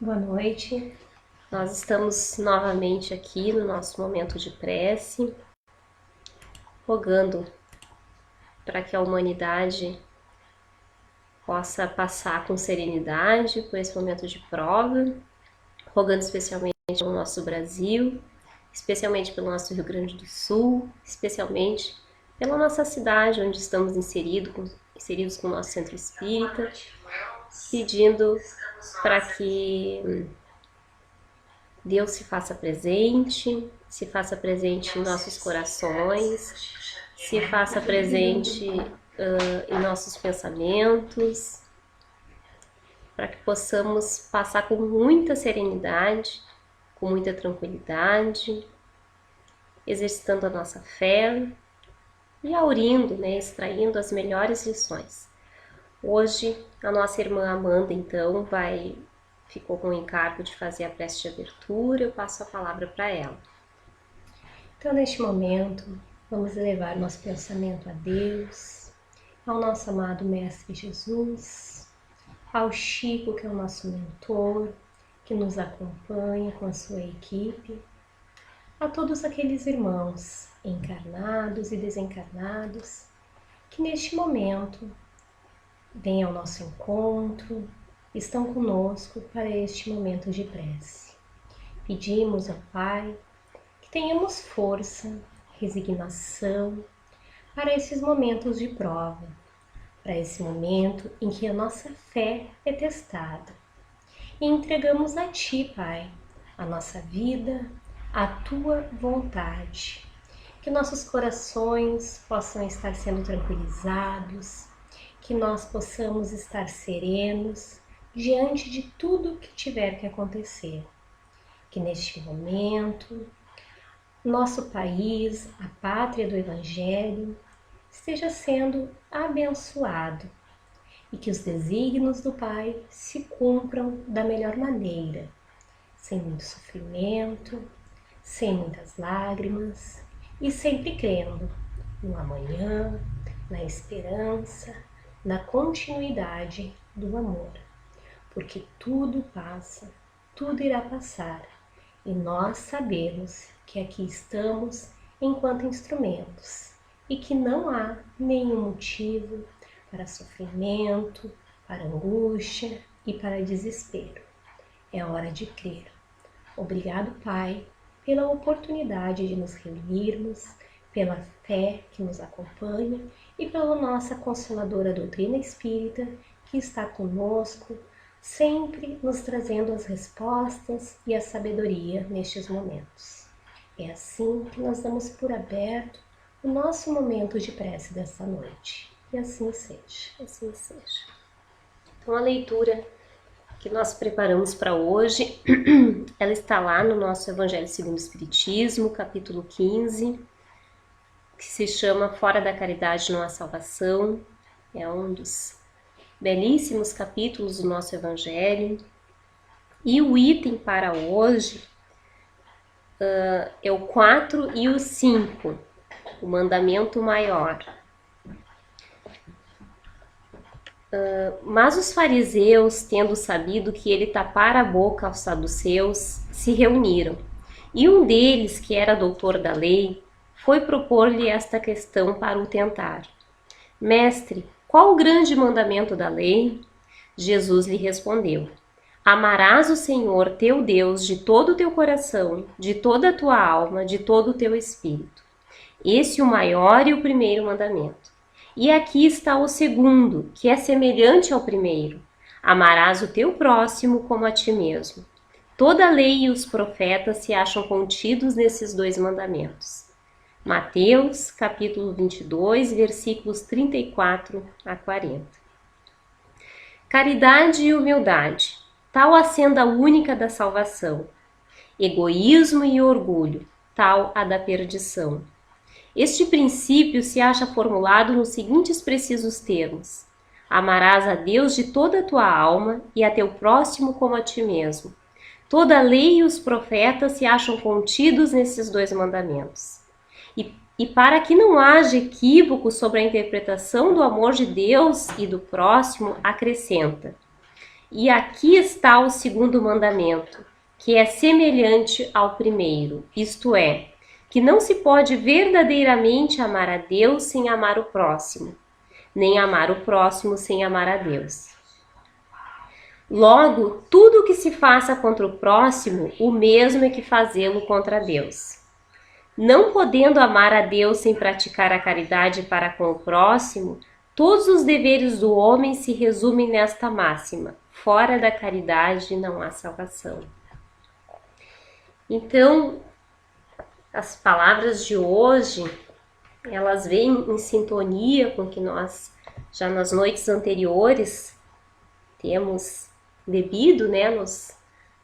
Boa noite. Nós estamos novamente aqui no nosso momento de prece, rogando para que a humanidade possa passar com serenidade por esse momento de prova, rogando especialmente pelo nosso Brasil, especialmente pelo nosso Rio Grande do Sul, especialmente pela nossa cidade onde estamos inseridos com o nosso centro espírita, pedindo para que Deus se faça presente em nossos corações, se faça presente em nossos pensamentos, para que possamos passar com muita serenidade, com muita tranquilidade, exercitando a nossa fé e aurindo, extraindo as melhores lições. Hoje, a nossa irmã Amanda, então, ficou com o encargo de fazer a prece de abertura. Eu passo a palavra para ela. Então, neste momento, vamos elevar nosso pensamento a Deus, ao nosso amado Mestre Jesus, ao Chico, que é o nosso mentor, que nos acompanha com a sua equipe, a todos aqueles irmãos encarnados e desencarnados que neste momento vêm ao nosso encontro, estão conosco para este momento de prece. Pedimos ao Pai que tenhamos força, resignação para esses momentos de prova, para esse momento em que a nossa fé é testada. E entregamos a Ti, Pai, a nossa vida, a Tua vontade. Que nossos corações possam estar sendo tranquilizados, que nós possamos estar serenos diante de tudo que tiver que acontecer. Que neste momento, nosso país, a pátria do Evangelho, esteja sendo abençoado e que os desígnios do Pai se cumpram da melhor maneira, sem muito sofrimento, sem muitas lágrimas e sempre crendo no amanhã, na esperança, na continuidade do amor. Porque tudo passa, tudo irá passar, e nós sabemos que aqui estamos enquanto instrumentos e que não há nenhum motivo para sofrimento, para angústia e para desespero. É hora de crer. Obrigado, Pai, pela oportunidade de nos reunirmos, pela fé que nos acompanha e pela nossa consoladora doutrina espírita que está conosco, sempre nos trazendo as respostas e a sabedoria nestes momentos. É assim que nós damos por aberto o nosso momento de prece desta noite. E assim seja. Assim seja. Então, a leitura que nós preparamos para hoje, ela está lá no nosso Evangelho segundo o Espiritismo, capítulo 15, que se chama Fora da Caridade não há salvação. É um dos belíssimos capítulos do nosso Evangelho. E o item para hoje é o 4 e o 5, o mandamento maior. Mas os fariseus, tendo sabido que ele tapara a boca aos saduceus, se reuniram. E um deles, que era doutor da lei, foi propor-lhe esta questão para o tentar. Mestre, qual o grande mandamento da lei? Jesus lhe respondeu: Amarás o Senhor teu Deus de todo o teu coração, de toda a tua alma, de todo o teu espírito. Esse é o maior e o primeiro mandamento. E aqui está o segundo, que é semelhante ao primeiro. Amarás o teu próximo como a ti mesmo. Toda a lei e os profetas se acham contidos nesses dois mandamentos. Mateus, capítulo 22, versículos 34 a 40. Caridade e humildade, tal a senda única da salvação. Egoísmo e orgulho, tal a da perdição. Este princípio se acha formulado nos seguintes precisos termos: amarás a Deus de toda a tua alma e a teu próximo como a ti mesmo. Toda a lei e os profetas se acham contidos nesses dois mandamentos. E para que não haja equívoco sobre a interpretação do amor de Deus e do próximo, acrescenta: E aqui está o segundo mandamento, que é semelhante ao primeiro, isto é, que não se pode verdadeiramente amar a Deus sem amar o próximo, nem amar o próximo sem amar a Deus. Logo, tudo o que se faça contra o próximo, o mesmo é que fazê-lo contra Deus. Não podendo amar a Deus sem praticar a caridade para com o próximo, todos os deveres do homem se resumem nesta máxima: fora da caridade não há salvação. Então, as palavras de hoje, elas vêm em sintonia com o que nós, já nas noites anteriores, temos bebido, né,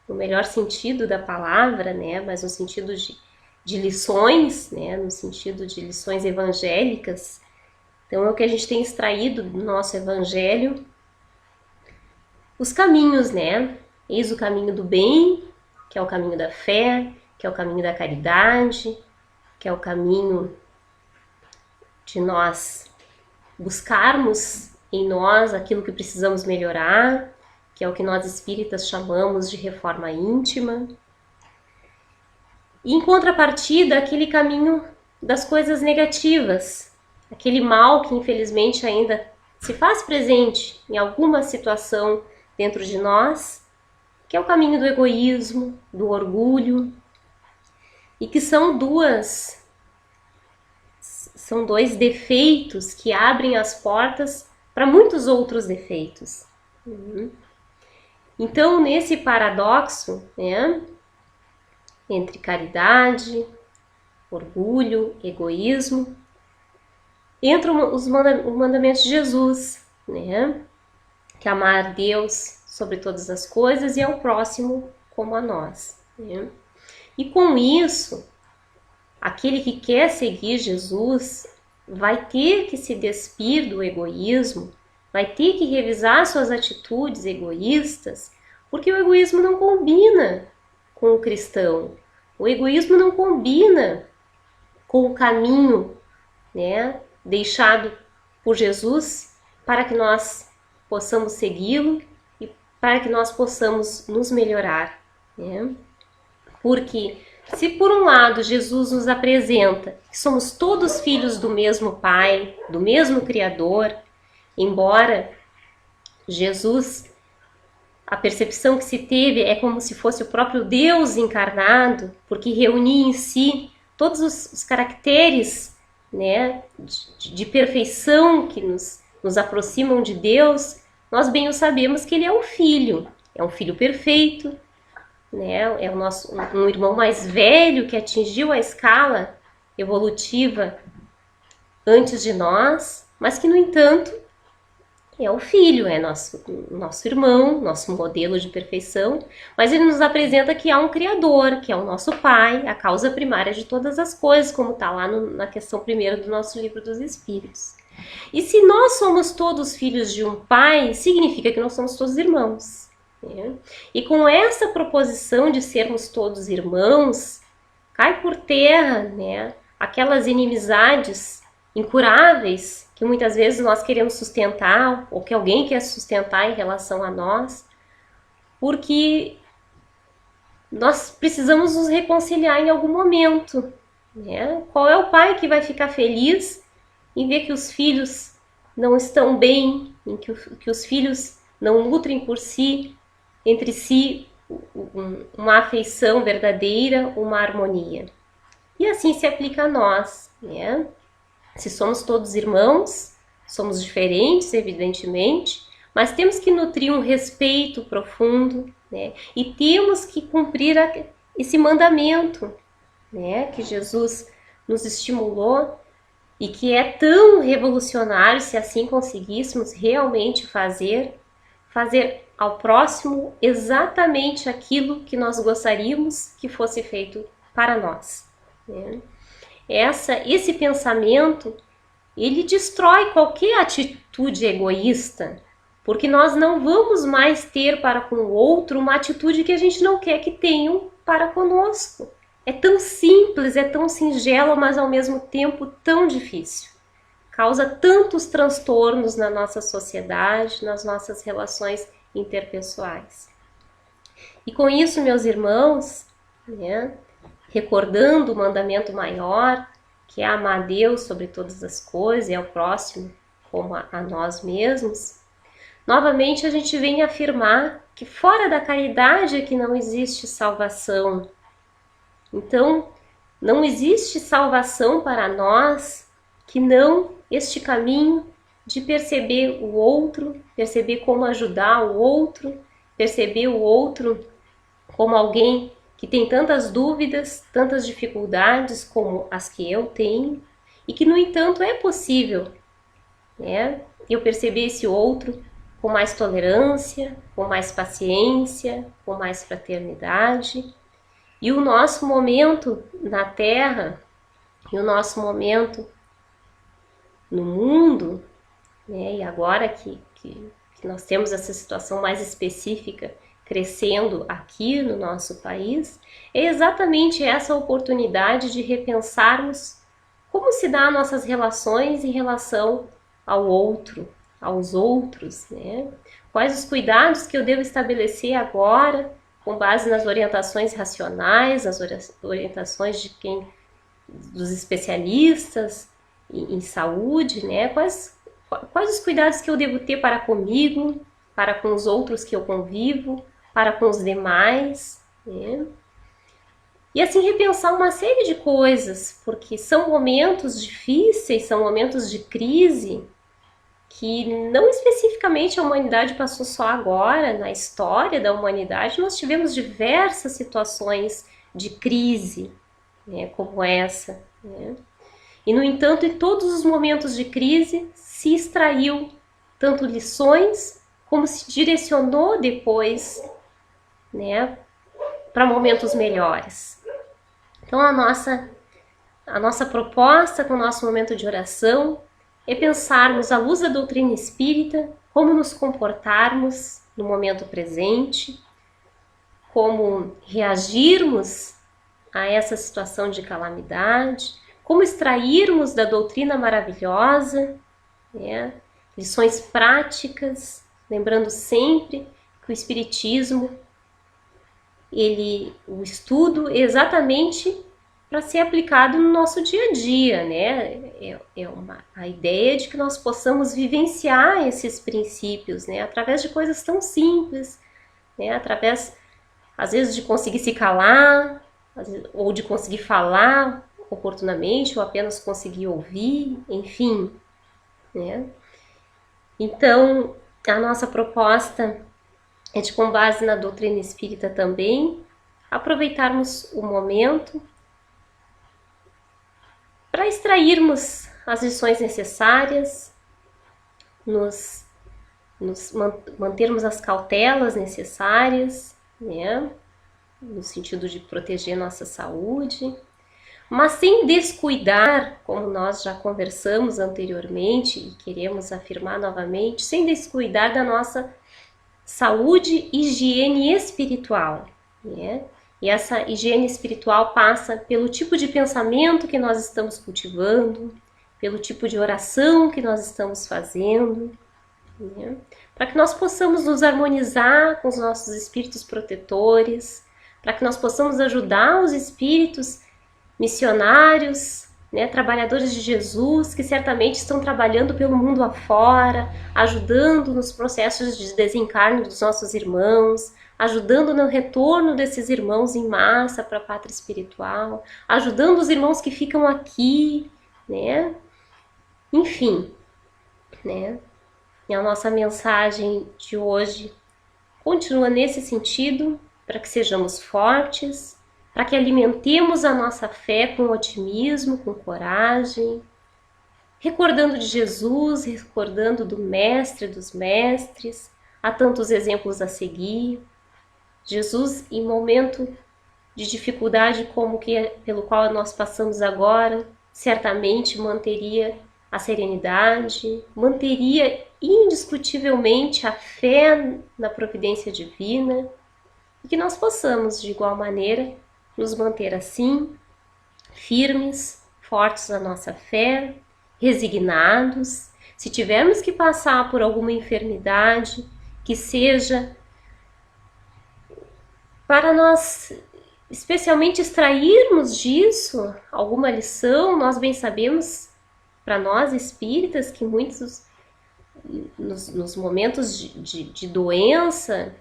no melhor sentido da palavra, né, mas no sentido de lições, né, no sentido de lições evangélicas. Então é o que a gente tem extraído do nosso evangelho, os caminhos, né, eis o caminho do bem, que é o caminho da fé, que é o caminho da caridade, que é o caminho de nós buscarmos em nós aquilo que precisamos melhorar, que é o que nós espíritas chamamos de reforma íntima. E em contrapartida, aquele caminho das coisas negativas, aquele mal que infelizmente ainda se faz presente em alguma situação dentro de nós, que é o caminho do egoísmo, do orgulho, e que são dois defeitos que abrem as portas para muitos outros defeitos. Então, nesse paradoxo, né, entre caridade, orgulho, egoísmo, entram os mandamentos de Jesus, né, que é amar Deus sobre todas as coisas e ao próximo como a nós, né? E com isso, aquele que quer seguir Jesus vai ter que se despir do egoísmo, vai ter que revisar suas atitudes egoístas, porque o egoísmo não combina com o cristão. O egoísmo não combina com o caminho, né, deixado por Jesus para que nós possamos segui-lo e para que nós possamos nos melhorar, né? Porque se por um lado Jesus nos apresenta que somos todos filhos do mesmo Pai, do mesmo Criador, embora Jesus, a percepção que se teve é como se fosse o próprio Deus encarnado, porque reunia em si todos os caracteres, né, de perfeição que nos aproximam de Deus. Nós bem o sabemos que ele é um filho perfeito, né, é um irmão mais velho que atingiu a escala evolutiva antes de nós, mas que, no entanto, é o filho, é nosso irmão, nosso modelo de perfeição, mas ele nos apresenta que há um Criador, que é o nosso Pai, a causa primária de todas as coisas, como está lá na questão primeira do nosso Livro dos Espíritos. E se nós somos todos filhos de um Pai, significa que nós somos todos irmãos, né? E com essa proposição de sermos todos irmãos, cai por terra, né, aquelas inimizades incuráveis que muitas vezes nós queremos sustentar, ou que alguém quer sustentar em relação a nós, porque nós precisamos nos reconciliar em algum momento, né? Qual é o pai que vai ficar feliz em ver que os filhos não estão bem, em que os filhos não nutrem por si, entre si, uma afeição verdadeira, uma harmonia? E assim se aplica a nós, né? Se somos todos irmãos, somos diferentes, evidentemente, mas temos que nutrir um respeito profundo, né? E temos que cumprir esse mandamento, né, que Jesus nos estimulou e que é tão revolucionário, se assim conseguíssemos realmente fazer ao próximo exatamente aquilo que nós gostaríamos que fosse feito para nós, né? Esse pensamento, ele destrói qualquer atitude egoísta, porque nós não vamos mais ter para com o outro uma atitude que a gente não quer que tenham para conosco. É tão simples, é tão singelo, mas ao mesmo tempo tão difícil. Causa tantos transtornos na nossa sociedade, nas nossas relações interpessoais. E com isso, meus irmãos, né, recordando o mandamento maior, que é amar a Deus sobre todas as coisas e ao próximo como a nós mesmos, novamente a gente vem afirmar que fora da caridade é que não existe salvação. Então, não existe salvação para nós que não este caminho de perceber o outro, perceber como ajudar o outro, perceber o outro como alguém que tem tantas dúvidas, tantas dificuldades como as que eu tenho, e que, no entanto, é possível, né, eu perceber esse outro com mais tolerância, com mais paciência, com mais fraternidade. E o nosso momento na Terra, e o nosso momento no mundo, né, e agora que nós temos essa situação mais específica crescendo aqui no nosso país, é exatamente essa oportunidade de repensarmos como se dá nossas relações em relação ao outro, aos outros, né? Quais os cuidados que eu devo estabelecer agora, com base nas orientações racionais, nas orientações dos especialistas em saúde, né? Quais os cuidados que eu devo ter para comigo, para com os outros que eu convivo, para com os demais, né? E assim repensar uma série de coisas, porque são momentos difíceis, são momentos de crise que não especificamente a humanidade passou só agora. Na história da humanidade nós tivemos diversas situações de crise, né, como essa, né? E no entanto, em todos os momentos de crise se extraiu tanto lições como se direcionou depois, né, para momentos melhores. Então a nossa proposta com o nosso momento de oração é pensarmos à luz da doutrina espírita como nos comportarmos no momento presente, como reagirmos a essa situação de calamidade, como extrairmos da doutrina maravilhosa, né, lições práticas, lembrando sempre que o Espiritismo, o estudo é exatamente para ser aplicado no nosso dia a dia, né? A ideia de que nós possamos vivenciar esses princípios, né, através de coisas tão simples, né, através, às vezes, de conseguir se calar, ou de conseguir falar oportunamente, ou apenas conseguir ouvir, enfim, né? Então, a nossa proposta é de, com base na doutrina espírita também, aproveitarmos o momento para extrairmos as lições necessárias, mantermos as cautelas necessárias, né, no sentido de proteger nossa saúde, mas sem descuidar, como nós já conversamos anteriormente e queremos afirmar novamente, sem descuidar da nossa saúde e higiene espiritual, né? E essa higiene espiritual passa pelo tipo de pensamento que nós estamos cultivando, pelo tipo de oração que nós estamos fazendo, né? Para que nós possamos nos harmonizar com os nossos espíritos protetores, para que nós possamos ajudar os espíritos missionários, né, trabalhadores de Jesus, que certamente estão trabalhando pelo mundo afora, ajudando nos processos de desencarne dos nossos irmãos, ajudando no retorno desses irmãos em massa para a pátria espiritual, ajudando os irmãos que ficam aqui, né? Enfim, né? E a nossa mensagem de hoje continua nesse sentido, para que sejamos fortes, para que alimentemos a nossa fé com otimismo, com coragem, recordando de Jesus, recordando do Mestre dos Mestres. Há tantos exemplos a seguir. Jesus, em momento de dificuldade como pelo qual nós passamos agora, certamente manteria a serenidade, manteria indiscutivelmente a fé na providência divina, e que nós possamos, de igual maneira, nos manter assim, firmes, fortes na nossa fé, resignados. Se tivermos que passar por alguma enfermidade, que seja para nós, especialmente, extrairmos disso alguma lição. Nós bem sabemos, para nós espíritas, que muitos, nos momentos de doença,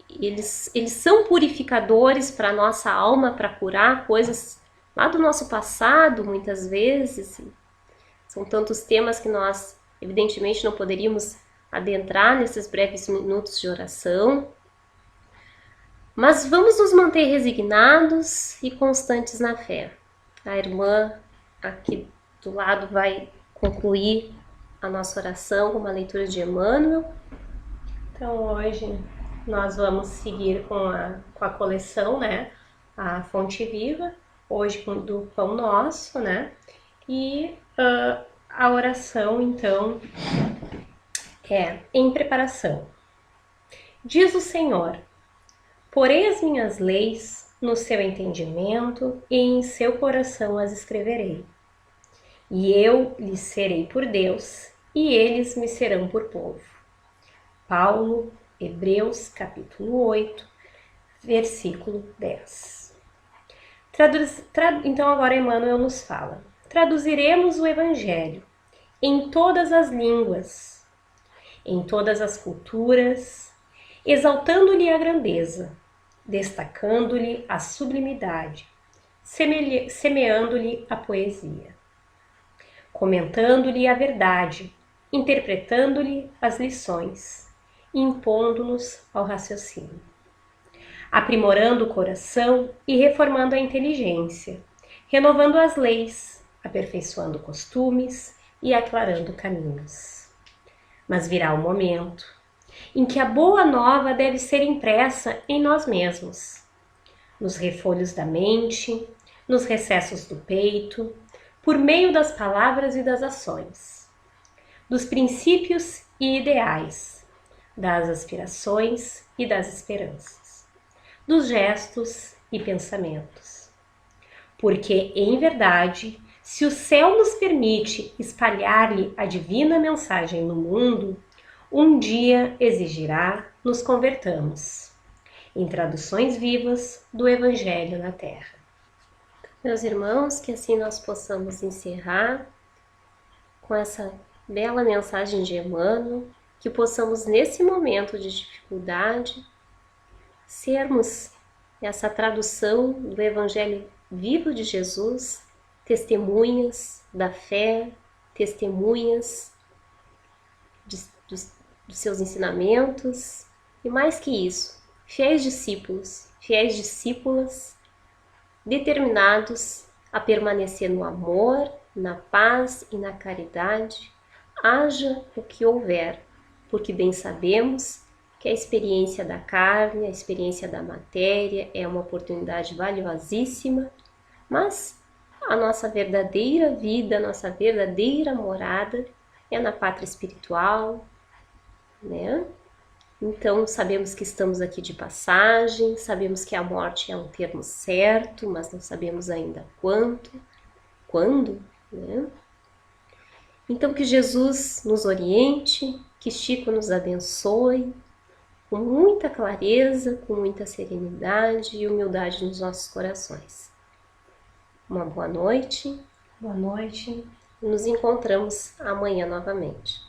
eles são purificadores para a nossa alma, para curar coisas lá do nosso passado, muitas vezes. São tantos temas que nós, evidentemente, não poderíamos adentrar nesses breves minutos de oração. Mas vamos nos manter resignados e constantes na fé. A irmã aqui do lado vai concluir a nossa oração com uma leitura de Emmanuel. Então hoje nós vamos seguir com a coleção, né? A Fonte Viva, hoje do Pão Nosso, né? E a oração, então, é em preparação. Diz o Senhor: porei as minhas leis no seu entendimento e em seu coração as escreverei. E eu lhes serei por Deus, e eles me serão por povo. Paulo, Hebreus, capítulo 8, versículo 10. Então agora Emmanuel nos fala: traduziremos o Evangelho em todas as línguas, em todas as culturas, exaltando-lhe a grandeza, destacando-lhe a sublimidade, semeando-lhe a poesia, comentando-lhe a verdade, interpretando-lhe as lições, impondo-nos ao raciocínio, aprimorando o coração e reformando a inteligência, renovando as leis, aperfeiçoando costumes e aclarando caminhos. Mas virá o momento em que a boa nova deve ser impressa em nós mesmos, nos refolhos da mente, nos recessos do peito, por meio das palavras e das ações, dos princípios e ideais, das aspirações e das esperanças, dos gestos e pensamentos. Porque, em verdade, se o céu nos permite espalhar-lhe a divina mensagem no mundo, um dia exigirá nos convertamos em traduções vivas do Evangelho na Terra. Meus irmãos, que assim nós possamos encerrar com essa bela mensagem de Emmanuel, que possamos, nesse momento de dificuldade, sermos essa tradução do Evangelho vivo de Jesus, testemunhas da fé, testemunhas dos seus ensinamentos, e mais que isso, fiéis discípulos, fiéis discípulas, determinados a permanecer no amor, na paz e na caridade, haja o que houver, porque bem sabemos que a experiência da carne, a experiência da matéria é uma oportunidade valiosíssima, mas a nossa verdadeira vida, a nossa verdadeira morada é na pátria espiritual, né? Então sabemos que estamos aqui de passagem, sabemos que a morte é um termo certo, mas não sabemos ainda quando, né? Então que Jesus nos oriente, que Chico nos abençoe, com muita clareza, com muita serenidade e humildade nos nossos corações. Uma boa noite. Boa noite. Nos encontramos amanhã novamente.